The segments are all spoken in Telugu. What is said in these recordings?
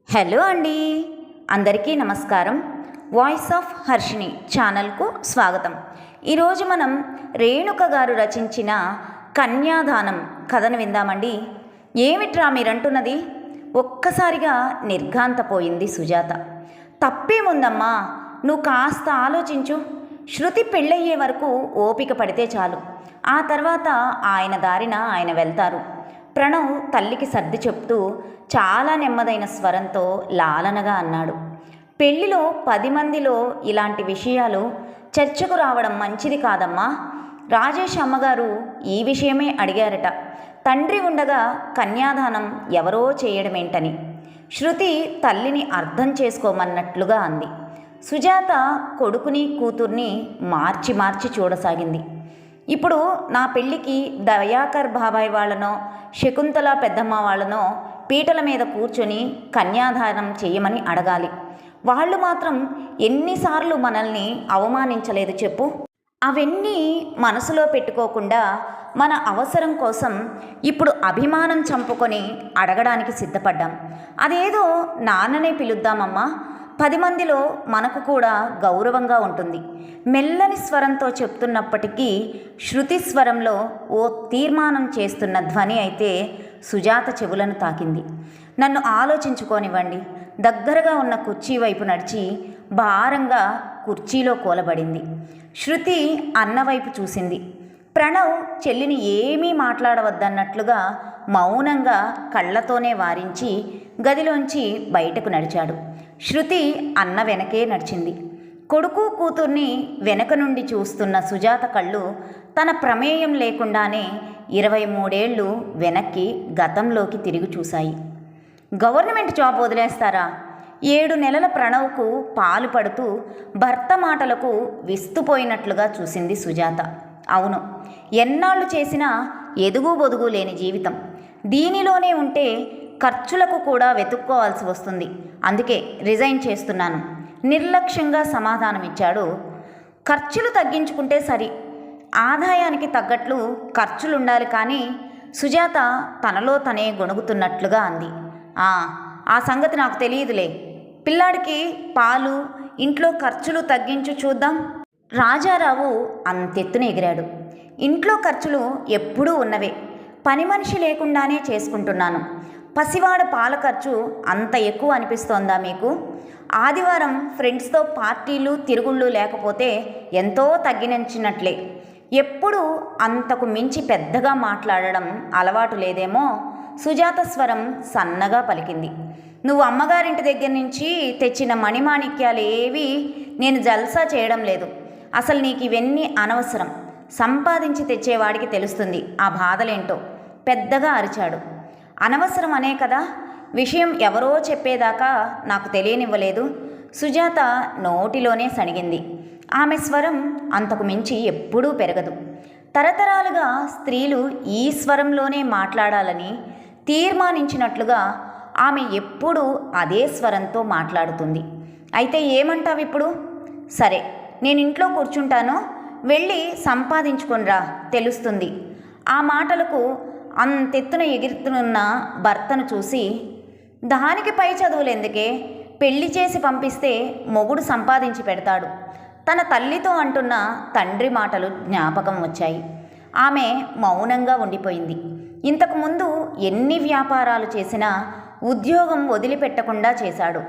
హలో అండి, అందరికీ నమస్కారం. వాయిస్ ఆఫ్ హర్షిని ఛానల్కు స్వాగతం. ఈరోజు మనం రేణుక గారు రచించిన కన్యాదానం కథను విందామండి. ఏమిట్రా మీరంటున్నది? ఒక్కసారిగా నిర్ఘాంతపోయింది సుజాత. తప్పేముందమ్మా, నువ్వు కాస్త ఆలోచించు. శృతి పెళ్ళయ్యే వరకు ఓపిక పడితే చాలు. ఆ తర్వాత ఆయన దారిన ఆయన వెళ్తారు. ప్రణవ్ తల్లికి సర్ది చెప్తూ చాలా నెమ్మదైన స్వరంతో లాలనగా అన్నాడు. పెళ్లిలో 10 మందిలో ఇలాంటి విషయాలు చర్చకు రావడం మంచిది కాదమ్మా. రాజేష్ అమ్మగారు ఈ విషయమే అడిగారట. తండ్రి ఉండగా కన్యాదానం ఎవరో చేయడమేంటని. శృతి తల్లిని అర్థం చేసుకోమన్నట్లుగా అంది. సుజాత కొడుకుని కూతుర్ని మార్చి మార్చి చూడసాగింది. ఇప్పుడు నా పెళ్ళికి దయాకర్ బాబాయ్ వాళ్ళనో శకుంతల పెద్దమ్మ వాళ్ళనో పీటల మీద కూర్చొని కన్యాదానం చేయమని అడగాలి. వాళ్ళు మాత్రం ఎన్నిసార్లు మనల్ని అవమానించలేదు చెప్పు. అవన్నీ మనసులో పెట్టుకోకుండా మన అవసరం కోసం ఇప్పుడు అభిమానం చంపుకొని అడగడానికి సిద్ధపడ్డాం. అదేదో నాన్ననే పిలుద్దామమ్మా, 10 మందిలో మనకు కూడా గౌరవంగా ఉంటుంది. మెల్లని స్వరంతో చెప్తున్నప్పటికీ శృతి స్వరంలో ఓ తీర్మానం చేస్తున్న ధ్వని అయితే సుజాత చెవులను తాకింది. నన్ను ఆలోచించుకోనివ్వండి. దగ్గరగా ఉన్న కుర్చీ వైపు నడిచి భారంగా కుర్చీలో కూలబడింది. శృతి అన్నవైపు చూసింది. ప్రణవ్ చెల్లిని ఏమీ మాట్లాడవద్దన్నట్లుగా మౌనంగా కళ్ళతోనే వారించి గదిలోంచి బయటకు నడిచాడు. శృతి అన్న వెనకే నడిచింది. కొడుకు కూతుర్ని వెనక నుండి చూస్తున్న సుజాత కళ్ళు తన ప్రమేయం లేకుండానే 23 ఏళ్ళు వెనక్కి గతంలోకి తిరిగి చూశాయి. గవర్నమెంట్ జాబ్ వదిలేస్తారా? 7 నెలల ప్రణవ్కు పాలు పడుతూ భర్త మాటలకు విస్తుపోయినట్లుగా చూసింది సుజాత. అవును, ఎన్నాళ్ళు చేసినా ఎదుగు బొదుగు లేని జీవితం. దీనిలోనే ఉంటే ఖర్చులకు కూడా వెతుక్కోవాల్సి వస్తుంది. అందుకే రిజైన్ చేస్తున్నాను, నిర్లక్ష్యంగా సమాధానమిచ్చాడు. ఖర్చులు తగ్గించుకుంటే సరి, ఆదాయానికి తగ్గట్లు ఖర్చులుండాలి కానీ సుజాత తనలో తనే గొణుగుతున్నట్లుగా అంది. ఆ సంగతి నాకు తెలియదులే. పిల్లాడికి పాలు, ఇంట్లో ఖర్చులు తగ్గించు చూద్దాం. రాజారావు అంతెత్తున ఎగిరాడు. ఇంట్లో ఖర్చులు ఎప్పుడూ ఉన్నవే, పని మనిషి లేకుండానే చేసుకుంటున్నాను. పసివాడ పాల ఖర్చు అంత ఎక్కువ అనిపిస్తోందా మీకు? ఆదివారం ఫ్రెండ్స్తో పార్టీలు తిరుగుళ్ళు లేకపోతే ఎంతో తగ్గించినట్లే. ఎప్పుడు అంతకు మించి పెద్దగా మాట్లాడడం అలవాటు లేదేమో. సుజాత స్వరం సన్నగా పలికింది. నువ్వు అమ్మగారింటి దగ్గర నుంచి తెచ్చిన మణిమాణిక్యాలు ఏవి నేను జల్సా చేయడం లేదు. అసలు నీకు ఇవన్నీ అనవసరం. సంపాదించి తెచ్చేవాడికి తెలుస్తుంది ఆ బాధలేంటో, పెద్దగా అరిచాడు. అనవసరం అనే కదా విషయం ఎవరో చెప్పేదాకా నాకు తెలియనివ్వలేదు. సుజాత నోటిలోనే సణిగింది. ఆమె స్వరం అంతకు మించి ఎప్పుడూ పెరగదు. తరతరాలుగా స్త్రీలు ఈ స్వరంలోనే మాట్లాడాలని తీర్మానించినట్లుగా ఆమె ఎప్పుడూ అదే స్వరంతో మాట్లాడుతుంది. అయితే ఏమంటావు ఇప్పుడు? సరే, నేను ఇంట్లో కూర్చుంటాను, వెళ్ళి సంపాదించుకొనిరా, తెలుస్తుంది. ఆ మాటలకు అంతెత్తున ఎగురుతున్న భర్తను చూసి, దానికి పై చదువులెందుకే, పెళ్లి చేసి పంపిస్తే మొగుడు సంపాదించి పెడతాడు, తన తల్లితో అంటున్న తండ్రి మాటలు జ్ఞాపకం వచ్చాయి. ఆమె మౌనంగా ఉండిపోయింది. ఇంతకుముందు ఎన్ని వ్యాపారాలు చేసినా ఉద్యోగం వదిలిపెట్టకుండా చేశాడు.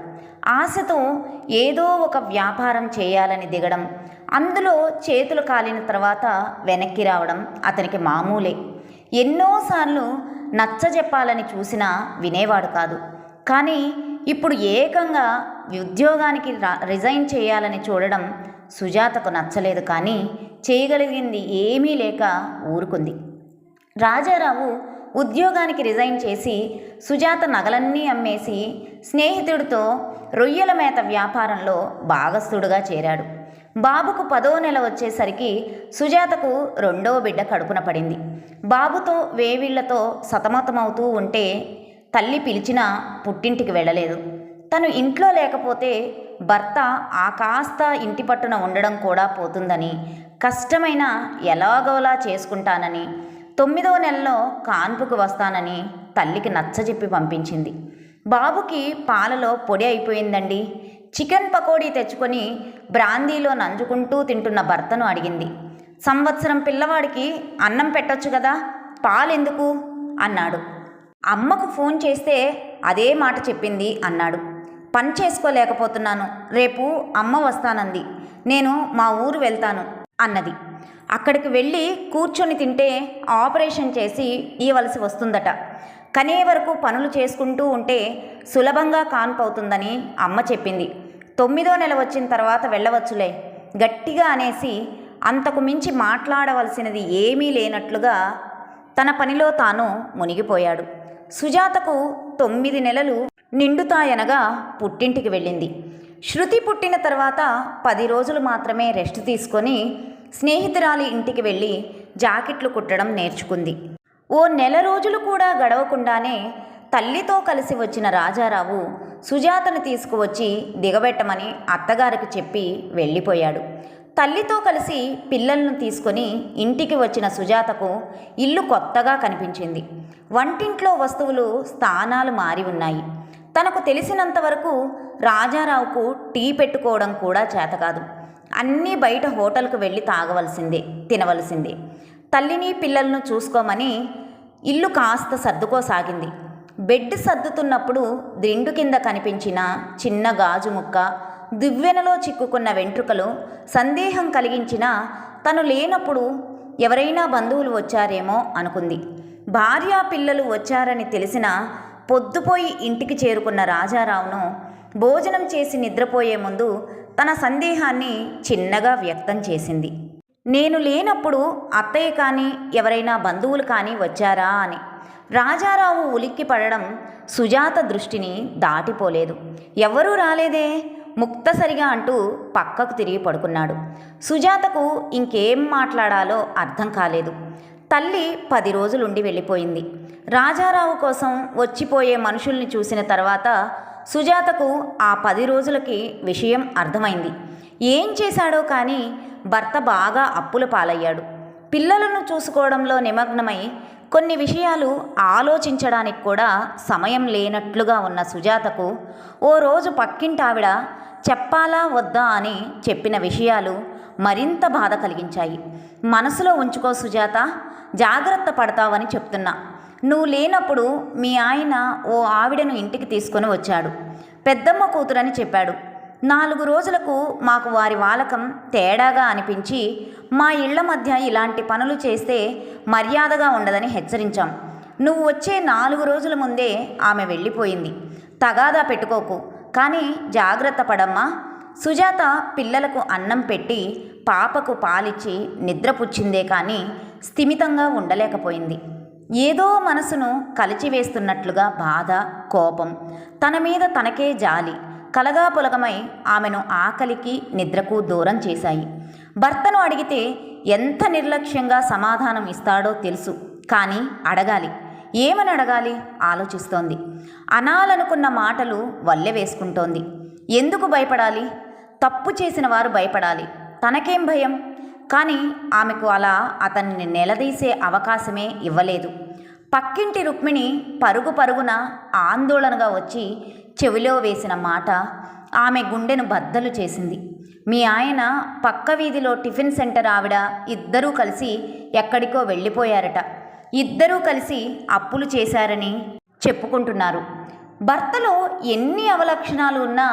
ఆశతో ఏదో ఒక వ్యాపారం చేయాలని దిగడం, అందులో చేతులు కాలిన తర్వాత వెనక్కి రావడం అతనికి మామూలే. ఎన్నోసార్లు నచ్చజెప్పాలని చూసినా వినేవాడు కాదు. కానీ ఇప్పుడు ఏకంగా ఉద్యోగానికి రిజైన్ చేయాలని చూడడం సుజాతకు నచ్చలేదు. కానీ చేయగలిగింది ఏమీ లేక ఊరుకుంది. రాజారావు ఉద్యోగానికి రిజైన్ చేసి సుజాత నగలన్నీ అమ్మేసి స్నేహితుడితో రొయ్యల మేత వ్యాపారంలో భాగస్థుడుగా చేరాడు. బాబుకు 10వ నెల వచ్చేసరికి సుజాతకు 2వ బిడ్డ కడుపున పడింది. బాబుతో వేవిళ్లతో సతమతమవుతూ ఉంటే తల్లి పిలిచినా పుట్టింటికి వెళ్ళలేదు. తను ఇంట్లో లేకపోతే భర్త ఆ కాస్త ఇంటి పట్టున ఉండడం కూడా పోతుందని, కష్టమైన ఎలాగోలా చేసుకుంటానని, 9వ నెలలో కాన్పుకు వస్తానని తల్లికి నచ్చజెప్పి పంపించింది. బాబుకి పాలలో పొడి అయిపోయిందండి. చికెన్ పకోడీ తెచ్చుకొని బ్రాందీలో నంజుకుంటూ తింటున్న భర్తను అడిగింది. సంవత్సరం పిల్లవాడికి అన్నం పెట్టొచ్చు కదా, పాలెందుకు అన్నాడు. అమ్మకు ఫోన్ చేస్తే అదే మాట చెప్పింది అన్నాడు. పని చేసుకోలేకపోతున్నాను, రేపు అమ్మ వస్తానంది, నేను మా ఊరు వెళ్తాను అన్నది. అక్కడికి వెళ్ళి కూర్చొని తింటే ఆపరేషన్ చేసి ఇవ్వవలసి వస్తుందట. కనే వరకు పనులు చేసుకుంటూ ఉంటే సులభంగా కాన్పవుతుందని అమ్మ చెప్పింది. 9వ నెల వచ్చిన తర్వాత వెళ్ళవచ్చులే గట్టిగా అనేసి అంతకు మించి మాట్లాడవలసినది ఏమీ లేనట్లుగా తన పనిలో తాను మునిగిపోయాడు. సుజాతకు 9 నెలలు నిండుతాయనగా పుట్టింటికి వెళ్ళింది. శృతి పుట్టిన తర్వాత 10 రోజులు మాత్రమే రెస్ట్ తీసుకొని స్నేహితురాలి ఇంటికి వెళ్ళి జాకెట్లు కుట్టడం నేర్చుకుంది. ఓ నెల రోజులు కూడా గడవకుండానే తల్లితో కలిసి వచ్చిన రాజారావు సుజాతను తీసుకువచ్చి దిగబెట్టమని అత్తగారికి చెప్పి వెళ్ళిపోయాడు. తల్లితో కలిసి పిల్లలను తీసుకొని ఇంటికి వచ్చిన సుజాతకు ఇల్లు కొత్తగా కనిపించింది. వంటింట్లో వస్తువులు స్థానాలు మారి ఉన్నాయి. తనకు తెలిసినంతవరకు రాజారావుకు టీ పెట్టుకోవడం కూడా చేతకాదు. అన్నీ బయట హోటల్కు వెళ్ళి తాగవలసిందే, తినవలసిందే. తల్లిని పిల్లలను చూసుకోమని ఇల్లు కాస్త సర్దుకోసాగింది. బెడ్ సర్దుతున్నప్పుడు దిండు కింద కనిపించిన చిన్న గాజు ముక్క, దివ్వెనలో చిక్కుకున్న వెంట్రుకలు సందేహం కలిగించినా తను లేనప్పుడు ఎవరైనా బంధువులు వచ్చారేమో అనుకుంది. భార్యా పిల్లలు వచ్చారని తెలిసిన పొద్దుపోయి ఇంటికి చేరుకున్న రాజారావును భోజనం చేసి నిద్రపోయే ముందు తన సందేహాన్ని చిన్నగా వ్యక్తం చేసింది. నేను లేనప్పుడు అత్తయ్య కానీ ఎవరైనా బంధువులు కానీ వచ్చారా అని. రాజారావు ఉలిక్కి పడడం సుజాత దృష్టిని దాటిపోలేదు. ఎవరూ రాలేదే, ముక్తసరిగా అంటూ పక్కకు తిరిగి పడుకున్నాడు. సుజాతకు ఇంకేం మాట్లాడాలో అర్థం కాలేదు. తల్లి 10 రోజులుండి వెళ్ళిపోయింది. రాజారావు కోసం వచ్చిపోయే మనుషుల్ని చూసిన తర్వాత సుజాతకు ఆ 10 రోజులకి విషయం అర్థమైంది. ఏం చేశాడో కానీ భర్త బాగా అప్పుల పాలయ్యాడు. పిల్లలను చూసుకోవడంలో నిమగ్నమై కొన్ని విషయాలు ఆలోచించడానికి కూడా సమయం లేనట్లుగా ఉన్న సుజాతకు ఓ రోజు పక్కింటావిడ చెప్పాలా వద్దా అని చెప్పిన విషయాలు మరింత బాధ కలిగించాయి. మనసులో ఉంచుకో సుజాత, జాగ్రత్త పడతావని చెప్తున్నా. నువ్వు లేనప్పుడు మీ ఆయన ఓ ఆవిడను ఇంటికి తీసుకొని వచ్చాడు. పెద్దమ్మ కూతురని చెప్పాడు. 4 రోజులకు మాకు వారి వాలకం తేడాగా అనిపించి మా ఇళ్ల మధ్య ఇలాంటి పనులు చేస్తే మర్యాదగా ఉండదని హెచ్చరించాం. నువ్వు వచ్చే 4 రోజుల ముందే ఆమె వెళ్ళిపోయింది. తగాదా పెట్టుకోకు, కానీ జాగ్రత్త పడమ్మా. సుజాత పిల్లలకు అన్నం పెట్టి పాపకు పాలిచ్చి నిద్రపుచ్చిందే కానీ స్థిమితంగా ఉండలేకపోయింది. ఏదో మనసును కలిచివేస్తున్నట్లుగా బాధ, కోపం, తన మీద తనకే జాలి కలగాపులగమై ఆమెను ఆకలికి నిద్రకు దూరం చేశాయి. భర్తను అడిగితే ఎంత నిర్లక్ష్యంగా సమాధానం ఇస్తాడో తెలుసు, కానీ అడగాలి. ఏమని అడగాలి ఆలోచిస్తోంది. అనాలనుకున్న మాటలు వల్లె వేసుకుంటోంది. ఎందుకు భయపడాలి? తప్పు చేసిన వారు భయపడాలి, తనకేం భయం? కానీ ఆమెకు అలా అతన్ని నిలదీసే అవకాశమే ఇవ్వలేదు. పక్కింటి రుక్మిణి పరుగు పరుగున ఆందోళనగా వచ్చి చెవిలో వేసిన మాట ఆమె గుండెను బద్దలు చేసింది. మీ ఆయన పక్క వీధిలో టిఫిన్ సెంటర్ ఆవిడ ఇద్దరూ కలిసి ఎక్కడికో వెళ్ళిపోయారట. ఇద్దరూ కలిసి అప్పులు చేశారని చెప్పుకుంటున్నారు. భర్తలో ఎన్ని అవలక్షణాలు ఉన్నా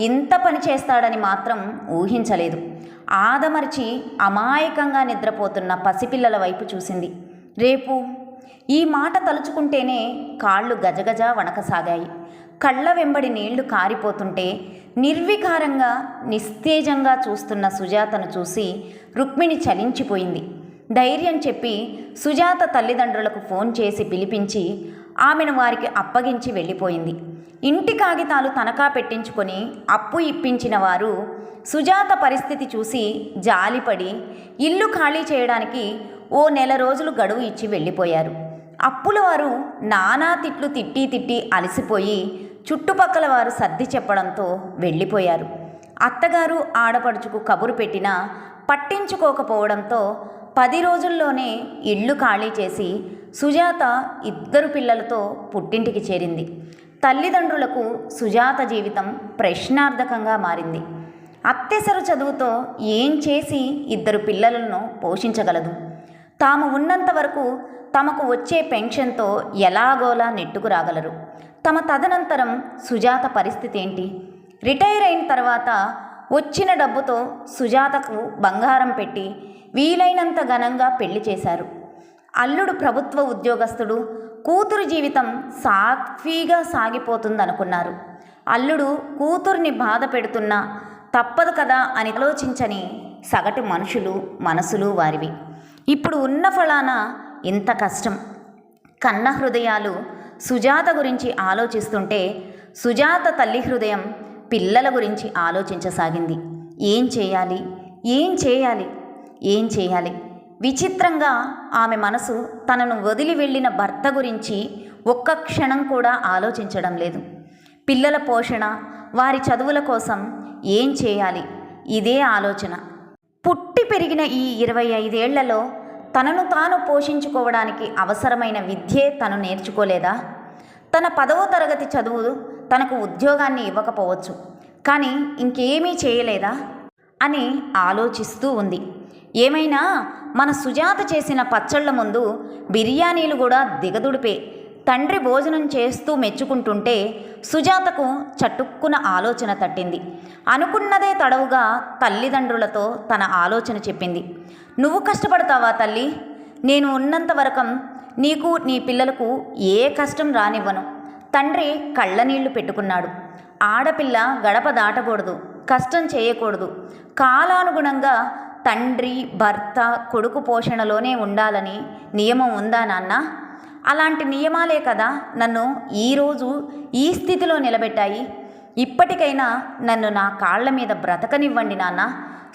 ఇంత పని చేస్తాడని మాత్రం ఊహించలేదు. ఆదమర్చి అమాయకంగా నిద్రపోతున్న పసిపిల్లల వైపు చూసింది. రేపు ఈ మాట తలుచుకుంటేనే కాళ్ళు గజగజ వణకసాగాయి. కళ్ళ వెంబడి నీళ్లు కారిపోతుంటే నిర్వికారంగా నిస్తేజంగా చూస్తున్న సుజాతను చూసి రుక్మిణి చలించిపోయింది. ధైర్యం చెప్పి సుజాత తల్లిదండ్రులకు ఫోన్ చేసి పిలిపించి ఆమెను వారికి అప్పగించి వెళ్ళిపోయింది. ఇంటి కాగితాలు తనఖా పెట్టించుకొని అప్పు ఇప్పించిన వారు సుజాత పరిస్థితి చూసి జాలిపడి ఇల్లు ఖాళీ చేయడానికి ఓ నెల రోజులు గడువు ఇచ్చి వెళ్ళిపోయారు. అప్పుల వారు నానా తిట్లు తిట్టి అలసిపోయి చుట్టుపక్కల వారు సర్ది చెప్పడంతో వెళ్ళిపోయారు. అత్తగారు ఆడపడుచుకు కబురు పెట్టినా పట్టించుకోకపోవడంతో 10 రోజుల్లోనే ఇల్లు ఖాళీ చేసి సుజాత 2 పిల్లలతో పుట్టింటికి చేరింది. తల్లిదండ్రులకు సుజాత జీవితం ప్రశ్నార్థకంగా మారింది. అత్యవసర చదువుతో ఏం చేసి 2 పిల్లలను పోషించగలదు? తాము ఉన్నంత వరకు తమకు వచ్చే పెన్షన్తో ఎలాగోలా నెట్టుకు రాగలరు. తమ తదనంతరం సుజాత పరిస్థితి ఏంటి? రిటైర్ అయిన తర్వాత వచ్చిన డబ్బుతో సుజాతకు బంగారం పెట్టి వీలైనంత ఘనంగా పెళ్లి చేశారు. అల్లుడు ప్రభుత్వ ఉద్యోగస్తుడు, కూతురు జీవితం సాఫీగా సాగిపోతుందనుకున్నారు. అల్లుడు కూతుర్ని బాధ పెడుతున్నా తప్పదు కదా అని ఆలోచించని సగటు మనుషులు మనసులు వారివి. ఇప్పుడు ఉన్న ఫలాన ఇంత కష్టం. కన్న హృదయాలు సుజాత గురించి ఆలోచిస్తుంటే సుజాత తల్లి హృదయం పిల్లల గురించి ఆలోచించసాగింది. ఏం చేయాలి, ఏం చేయాలి, ఏం చేయాలి? విచిత్రంగా ఆమె మనసు తనను వదిలి వెళ్ళిన భర్త గురించి ఒక్క క్షణం కూడా ఆలోచించడం లేదు. పిల్లల పోషణ, వారి చదువుల కోసం ఏం చేయాలి, ఇదే ఆలోచన. పుట్టి పెరిగిన ఈ 25 ఏళ్లలో తనను తాను పోషించుకోవడానికి అవసరమైన విద్యే తను నేర్చుకోలేదా? తన 10వ తరగతి చదువు తనకు ఉద్యోగాన్ని ఇవ్వకపోవచ్చు, కానీ ఇంకేమీ చేయలేదా అని ఆలోచిస్తూ ఉంది. ఏమైనా మన సుజాత చేసిన పచ్చళ్ళ ముందు బిర్యానీలు కూడా దిగదుడిపే. తండ్రి భోజనం చేస్తూ మెచ్చుకుంటుంటే సుజాతకు చటుక్కున ఆలోచన తట్టింది. అనుకున్నదే తడవుగా తల్లిదండ్రులతో తన ఆలోచన చెప్పింది. నువ్వు కష్టపడతావా తల్లి? నేను ఉన్నంత వరకు నీకు నీ పిల్లలకు ఏ కష్టం రానివ్వను. తండ్రి కళ్ళనీళ్లు పెట్టుకున్నాడు. ఆడపిల్ల గడప దాటకూడదు, కష్టం చేయకూడదు. కాలానుగుణంగా తండ్రి భర్త కొడుకు పోషణలోనే ఉండాలని నియమం ఉందా నాన్న? అలాంటి నియమాలే కదా నన్ను ఈరోజు ఈ స్థితిలో నిలబెట్టాయి. ఇప్పటికైనా నన్ను నా కాళ్ల మీద బ్రతకనివ్వండి నాన్న,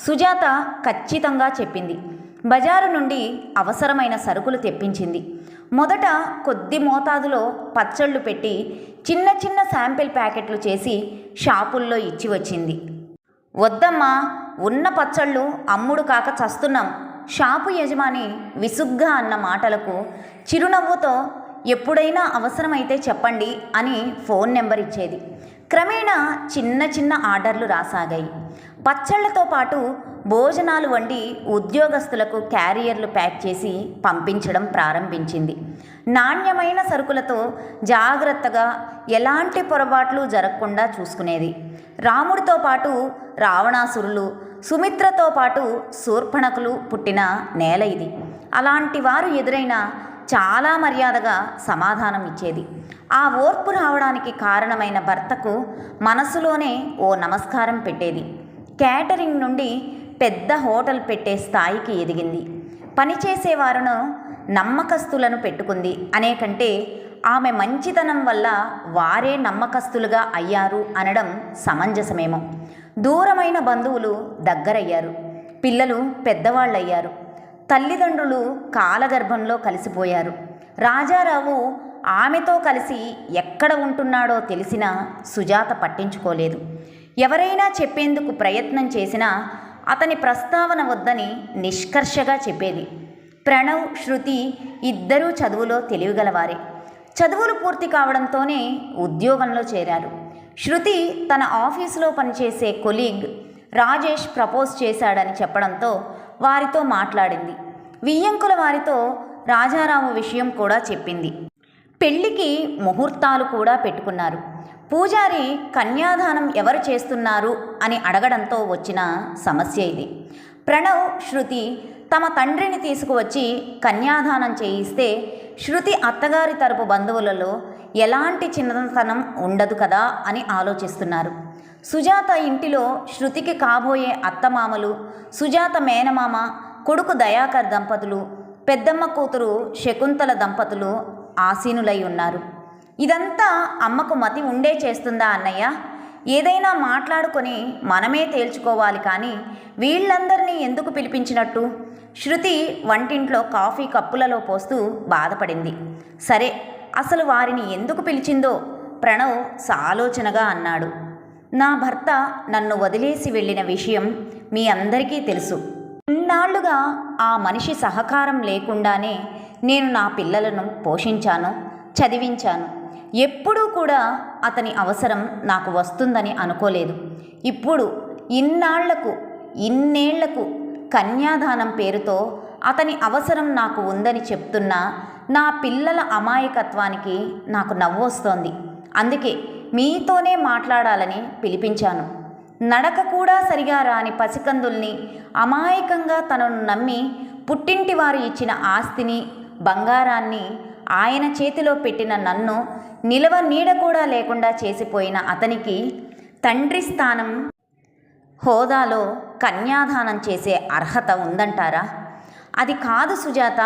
సుజాత ఖచ్చితంగా చెప్పింది. బజారు నుండి అవసరమైన సరుకులు తెప్పించింది. మొదట కొద్ది మోతాదులో పచ్చళ్ళు పెట్టి చిన్న చిన్న శాంపిల్ ప్యాకెట్లు చేసి షాపుల్లో ఇచ్చి వచ్చింది. వద్దమ్మా, ఉన్న పచ్చళ్ళు అమ్ముడు కాక చస్తున్నాం. షాపు యజమాని విసుగ్గా అన్న మాటలకు చిరునవ్వుతో ఎప్పుడైనా అవసరమైతే చెప్పండి అని ఫోన్ నెంబర్ ఇచ్చేది. క్రమేణా చిన్న చిన్న ఆర్డర్లు రాసాగాయి. పచ్చళ్లతో పాటు భోజనాలు వండి ఉద్యోగస్తులకు క్యారియర్లు ప్యాక్ చేసి పంపించడం ప్రారంభించింది. నాణ్యమైన సరుకులతో జాగ్రత్తగా ఎలాంటి పొరపాట్లు జరగకుండా చూసుకునేది. రాముడితో పాటు రావణాసురులు, సుమిత్రతో పాటు శూర్పణఖలు పుట్టిన నేల ఇది. అలాంటి వారు ఎదురైనా చాలా మర్యాదగా సమాధానం ఇచ్చేది. ఆ ఓర్పు రావడానికి కారణమైన భర్తకు మనసులోనే ఓ నమస్కారం పెట్టేది. క్యాటరింగ్ నుండి పెద్ద హోటల్ పెట్టే స్థాయికి ఎదిగింది. పనిచేసేవారును నమ్మకస్తులను పెట్టుకుంది అనే కంటే ఆమె మంచితనం వల్ల వారే నమ్మకస్తులుగా అయ్యారు అనడం సమంజసమేమో. దూరమైన బంధువులు దగ్గరయ్యారు. పిల్లలు పెద్దవాళ్ళయ్యారు. తల్లిదండ్రులు కాలగర్భంలో కలిసిపోయారు. రాజారావు ఆమెతో కలిసి ఎక్కడ ఉంటున్నాడో తెలిసినా సుజాత పట్టించుకోలేదు. ఎవరైనా చెప్పేందుకు ప్రయత్నం చేసినా అతని ప్రస్తావన వద్దని నిష్కర్షగా చెప్పేది. ప్రణవ్, శృతి ఇద్దరూ చదువులో తెలివిగలవారే. చదువులు పూర్తి కావడంతోనే ఉద్యోగంలో చేరారు. శృతి తన ఆఫీసులో పనిచేసే కొలీగ్ రాజేష్ ప్రపోజ్ చేశాడని చెప్పడంతో వారితో మాట్లాడింది. వియ్యంకుల వారితో రాజారావు విషయం కూడా చెప్పింది. పెళ్లికి ముహూర్తాలు కూడా పెట్టుకున్నారు. పూజారి కన్యాదానం ఎవరు చేస్తున్నారు అని అడగడంతో వచ్చిన సమస్య ఇది. ప్రణవ్, శృతి తమ తండ్రిని తీసుకువచ్చి కన్యాదానం చేయిస్తే శృతి అత్తగారి తరపు బంధువులలో ఎలాంటి చిన్నతనం ఉండదు కదా అని ఆలోచిస్తున్నారు. సుజాత ఇంటిలో శృతికి కాబోయే అత్తమామలు, సుజాత మేనమామ, కొడుకు దయాకర్ దంపతులు, పెద్దమ్మ కూతురు శకుంతల దంపతులు ఆసీనులై ఉన్నారు. ఇదంతా అమ్మకు మతి ఉండే చేస్తుందా అన్నయ్య? ఏదైనా మాట్లాడుకొని మనమే తేల్చుకోవాలి కానీ వీళ్ళందరినీ ఎందుకు పిలిపించినట్టు? శృతి వంటింట్లో కాఫీ కప్పులలో పోస్తూ బాధపడింది. సరే, అసలు వారిని ఎందుకు పిలిచిందో ప్రణవ్ సాలోచనగా అన్నాడు. నా భర్త నన్ను వదిలేసి వెళ్ళిన విషయం మీ అందరికీ తెలుసు. ఇన్నాళ్లుగా ఆ మనిషి సహకారం లేకుండానే నేను నా పిల్లలను పోషించాను, చదివించాను. ఎప్పుడూ కూడా అతని అవసరం నాకు వస్తుందని అనుకోలేదు. ఇప్పుడు ఇన్నేళ్లకు కన్యాదానం పేరుతో అతని అవసరం నాకు ఉందని చెప్తున్న నా పిల్లల అమాయకత్వానికి నాకు నవ్వొస్తోంది. అందుకే మీతోనే మాట్లాడాలని పిలిపించాను. నడక కూడా సరిగా రాని పసికందుల్ని అమాయకంగా తనను నమ్మి పుట్టింటి వారు ఇచ్చిన ఆస్తిని బంగారాన్ని ఆయన చేతిలో పెట్టిన నన్ను నిలవ నీడ కూడా లేకుండా చేసిపోయిన అతనికి తండ్రి స్థానం హోదాలో కన్యాదానం చేసే అర్హత ఉందంటారా? అది కాదు సుజాత.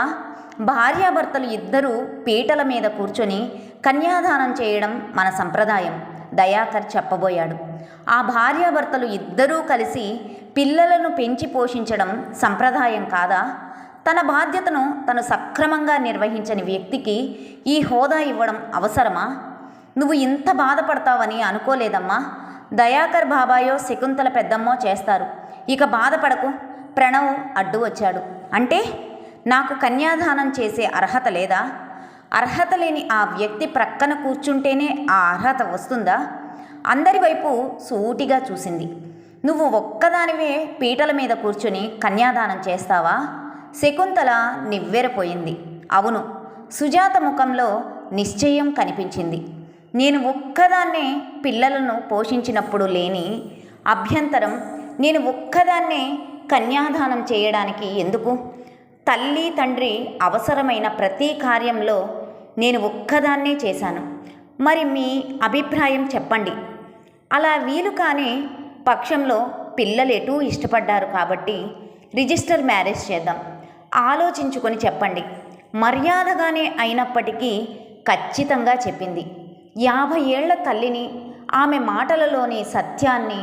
భార్యాభర్తలు ఇద్దరూ పీటల మీద కూర్చొని కన్యాదానం చేయడం మన సంప్రదాయం, దయాకర్ చెప్పబోయాడు. ఆ భార్యాభర్తలు ఇద్దరూ కలిసి పిల్లలను పెంచి పోషించడం సంప్రదాయం కాదా? తన బాధ్యతను తను సక్రమంగా నిర్వహించని వ్యక్తికి ఈ హోదా ఇవ్వడం అవసరమా? నువ్వు ఇంత బాధపడతావని అనుకోలేదమ్మా. దయాకర్ బాబాయో శకుంతల పెద్దమ్మో చేస్తారు, ఇక బాధపడకు. ప్రణవ్ అడ్డు వచ్చాడు. అంటే నాకు కన్యాదానం చేసే అర్హత లేదా? అర్హత లేని ఆ వ్యక్తి ప్రక్కన కూర్చుంటేనే ఆ అర్హత వస్తుందా? అందరి వైపు సూటిగా చూసింది. నువ్వు ఒక్కదానివే పీటల మీద కూర్చుని కన్యాదానం చేస్తావా? శకుంతల నివ్వెరపోయింది. అవును. సుజాత ముఖంలో నిశ్చయం కనిపించింది. నేను ఒక్కదాన్నే పిల్లలను పోషించినప్పుడు లేని అభ్యంతరం నేను ఒక్కదాన్నే కన్యాదానం చేయడానికి ఎందుకు? తల్లి తండ్రి అవసరమైన ప్రతి కార్యంలో నేను ఒక్కదాన్నే చేశాను. మరి మీ అభిప్రాయం చెప్పండి. అలా వీలు కాని పక్షంలో పిల్లలెటూ ఇష్టపడ్డారు కాబట్టి రిజిస్టర్ మ్యారేజ్ చేద్దాం. ఆలోచించుకొని చెప్పండి. మర్యాదగానే అయినప్పటికీ ఖచ్చితంగా చెప్పింది. 50 ఏళ్ల తల్లిని, ఆమె మాటలలోని సత్యాన్ని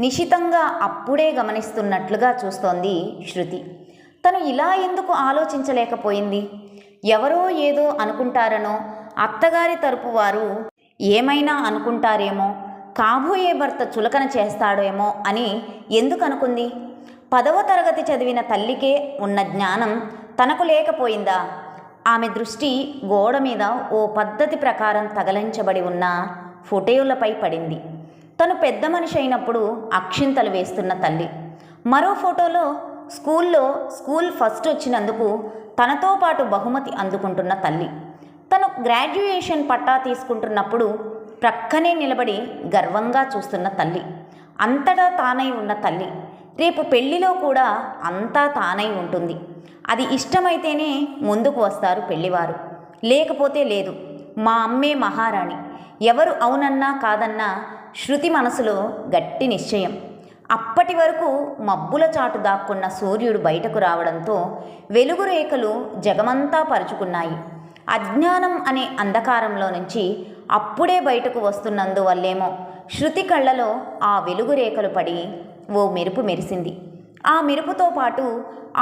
నిశితంగా అప్పుడే గమనిస్తున్నట్లుగా చూస్తోంది శృతి. తను ఇలా ఎందుకు ఆలోచించలేకపోయింది? ఎవరో ఏదో అనుకుంటారనో, అత్తగారి తరపు వారు ఏమైనా అనుకుంటారేమో, కాబోయే భర్త చులకన చేస్తాడేమో అని ఎందుకు అనుకుంది? 10వ తరగతి చదివిన తల్లికే ఉన్న జ్ఞానం తనకు లేకపోయిందా? ఆమె దృష్టి గోడ మీద ఓ పద్ధతి ప్రకారం తగలించబడి ఉన్న ఫోటోలపై పడింది. తను పెద్ద మనిషి అయినప్పుడు అక్షింతలు వేస్తున్న తల్లి. మరో ఫోటోలో స్కూల్ ఫస్ట్ వచ్చినందుకు తనతో పాటు బహుమతి అందుకుంటున్న తల్లి. తను గ్రాడ్యుయేషన్ పట్టా తీసుకుంటున్నప్పుడు ప్రక్కనే నిలబడి గర్వంగా చూస్తున్న తల్లి. అంతటా తానై ఉన్న తల్లి. రేపు పెళ్లిలో కూడా అంతా తానై ఉంటుంది. అది ఇష్టమైతేనే ముందుకు వస్తారు పెళ్లివారు, లేకపోతే లేదు. మా అమ్మే మహారాణి. ఎవరు అవునన్నా కాదన్నా శృతి మనసులో గట్టి నిశ్చయం. అప్పటి వరకు మబ్బుల చాటు దాక్కున్న సూర్యుడు బయటకు రావడంతో వెలుగు రేఖలు జగమంతా పరుచుకున్నాయి. అజ్ఞానం అనే అంధకారంలో నుంచి అప్పుడే బయటకు వస్తున్నందువల్లేమో శృతి కళ్ళలో ఆ వెలుగు రేఖలు పడి ఓ మెరుపు మెరిసింది. ఆ మెరుపుతో పాటు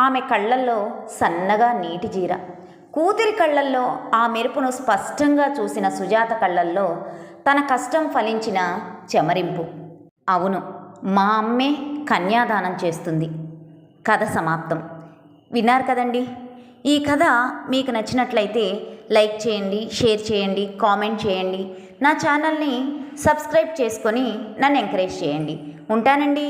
ఆమె కళ్ళల్లో సన్నగా నీటి జీర. కూతురి కళ్ళల్లో ఆ మెరుపును స్పష్టంగా చూసిన సుజాత కళ్ళల్లో తన కష్టం ఫలించిన చెమరింపు. అవును, మా అమ్మే కన్యాదానం చేస్తుంది. కథ సమాప్తం. విన్నారు కదండి. ఈ కథ మీకు నచ్చినట్లయితే లైక్ చేయండి, షేర్ చేయండి, కామెంట్ చేయండి. నా ఛానల్ని సబ్స్క్రైబ్ చేసుకొని నన్ను ఎంకరేజ్ చేయండి. ఉంటానండి.